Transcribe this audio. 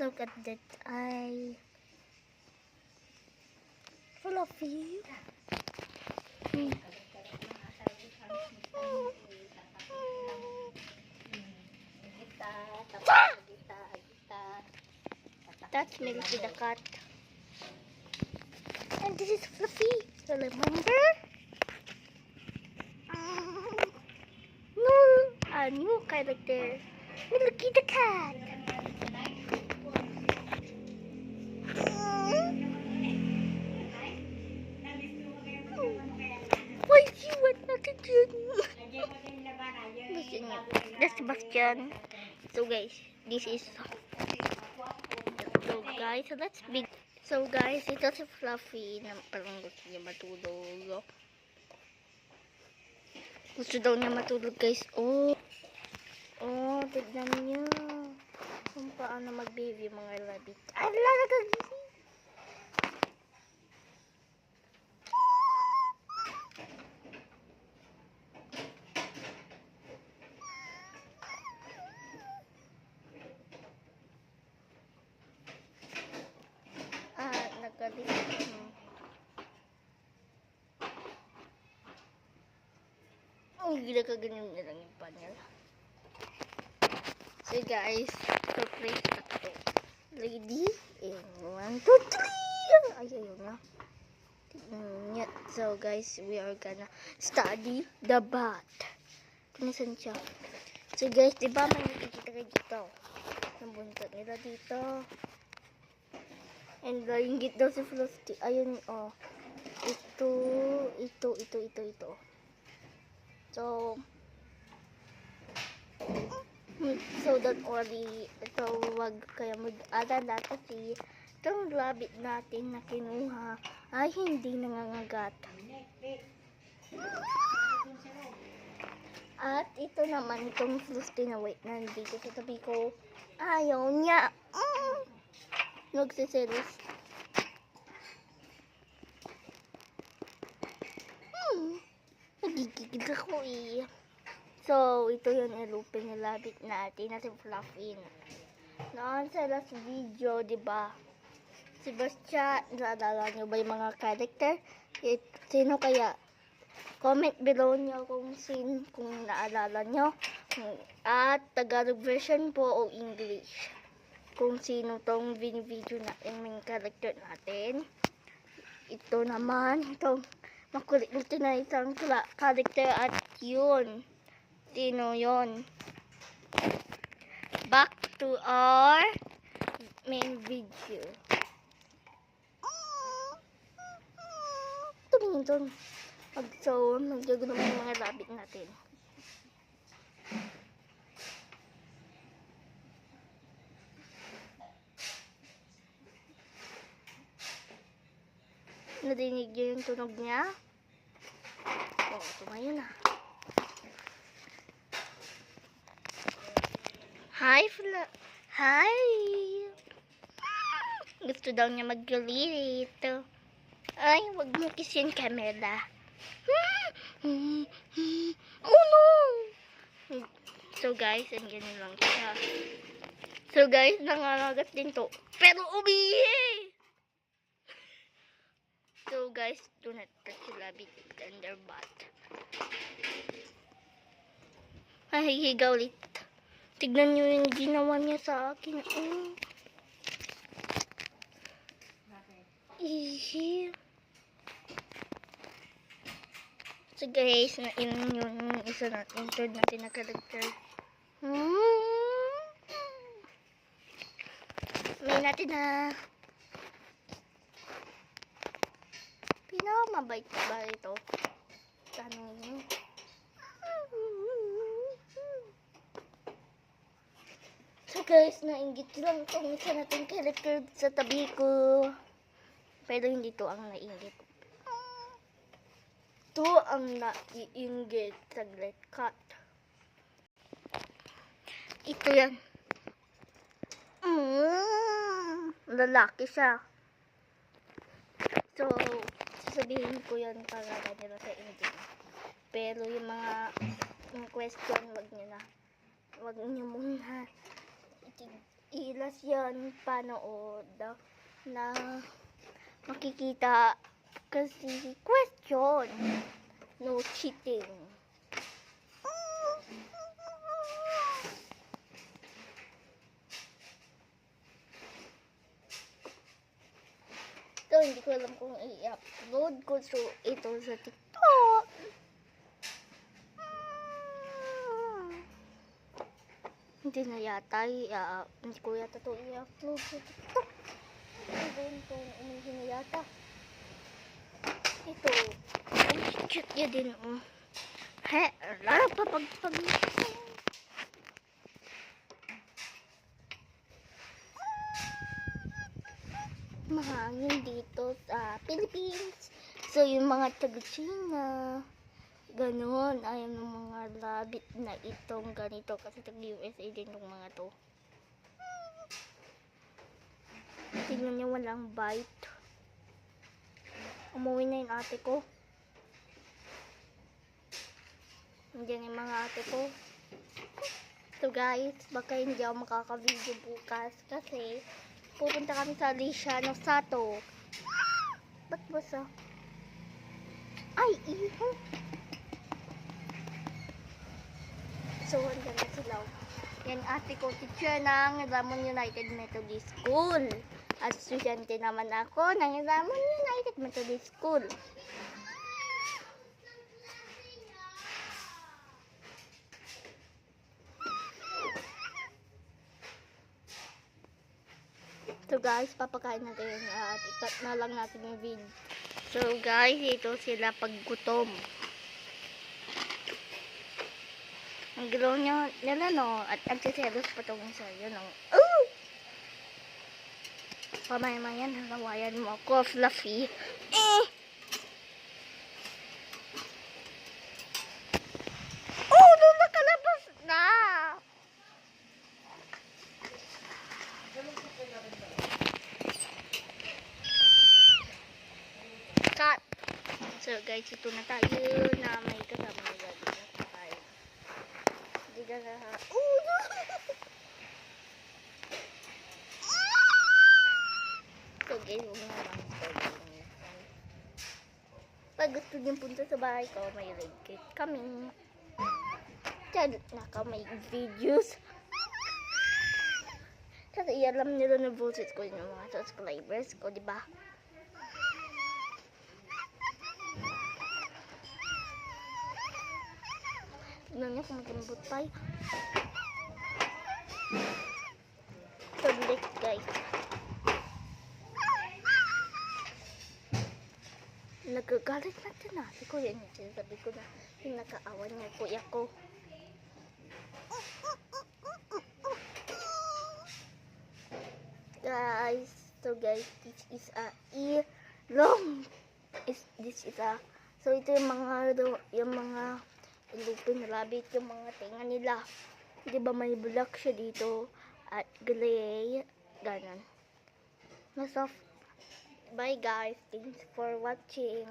Look at that eye. Fluffy. That's Milky the cat. And this is Fluffy. So remember? No, a new character. Milky the cat. Why you want natin yun? That's Sebastian. So guys, this is so let's begin. So guys, ito si Fluffy na parang gusto niya matulog. Gusto daw niya matulog guys. Oh, tignan niyo kung paano mag-baby mga rabbit. Ay, lalagagising. Ang gila ka ganyan na lang yung panel. So guys, surprise ako. Lady, and 1, 2, 3! Ay, ayun na. So guys, we are gonna study the bat. Kinasan siya? So guys, diba may nakikita ka dito? Ang buntot nila dito. And ringgit daw si Fluffy. Ayun, oh. Ito. So don't worry. Ito, wag kaya mag-alala kasi itong rabbit natin na kinuha ay hindi nangangagat. At ito naman, itong Fluffy na wait na nandito sa tabi ko. Ayaw niya. Nagsiselos. Nagigigil ako eh. So, ito yung ilupin ng rabbit natin na si Fluffy. Noon sa last video, diba? Si Sebastian, naalala nyo ba yung mga character? Sino kaya? Comment below nyo kung naalala nyo. At Tagalog version po o English. Kung sino tong video na yung main character natin. Ito naman, itong makulit na isang character at yun. Sino yun? Back to our main video. Tumingin doon. So, magjago naman yung mga rabbit natin. Nadinig niyo yung tunog niya? Oo, tumayo na. Hi, Hi! Gusto daw niya mag-galit. Ay, wag mo kiss yung camera. Oh no! So guys, ang ganyan lang siya. So guys, nangangagat din to. Pero umihi! So guys, do not touch the rabbit and their butt. Ay, higaw ulit. Tignan nyo yung ginawa niya sa akin. Ihi. So guys, yun yung isa natin. Third natin na character. May natin na mabait ba ito? Tanong nyo. So guys, nainggit lang itong isa natin character sa tabi ko. Pero hindi to ang nainggit. Ito ang naiinggit sa Great Cat. Ito yan. Lalaki siya. So, sasabihin ko yan para nila sa inyo. Pero yung mga question, wag niyo muna ilas yan panood na makikita kasi question. No cheating. So, hindi ko alam kung i-upload ko ito sa TikTok. Hindi na yata, hindi ko yata ito i-upload sa TikTok. Ito, hindi na yata. Ito, ang cute niya din, He, lalo pa pag mahangin dito sa Philippines. So, yung mga taga-China, ganon, ay yung mga rabbit na itong ganito. Kasi taga-USA din yung mga to. Tingnan nyo, walang bite. Umuwi na yung ate ko. Nandiyan yung mga ate ko. So guys, baka hindi ako makaka-video bukas kasi pupunta kami sa Alicia ng Sato. Ba't basa? Ay, iho! So, andyan na sila. Yan ate ko, teacher ng Ramon United Methodist School. At estudyante naman ako ng Ramon United Methodist School. So guys, papakain natin at ikat na lang natin yung video. So guys, ito sila paggutom. Ang galaw nila no, at agsiselos pa itong isa yun no. Pamaya-mayan, halawayan mo ako, Fluffy. Doon nakalabas na! Cut! So guys, ito na tayo na may kasama na yan. Hindi ka na ha. So guys, huwag na lang ito. Pag gusto niyong punta sa bahay ko, may red cake kami. Diyan naka may videos. Kasi alam nila na boses ko yung mga subscribers ko, diba? Tignan niyo kung magambot tayo. Tulik guys. Nagagalit na din na. Si kuya niya, sinasabi ko na yung nakaawan niya kuya ko. Guys, so guys, this is a long. This is a, so ito yung mga ilupin rabbit, yung mga tinga nila. Diba may black siya dito at gray, ganon. Bye guys, thanks for watching.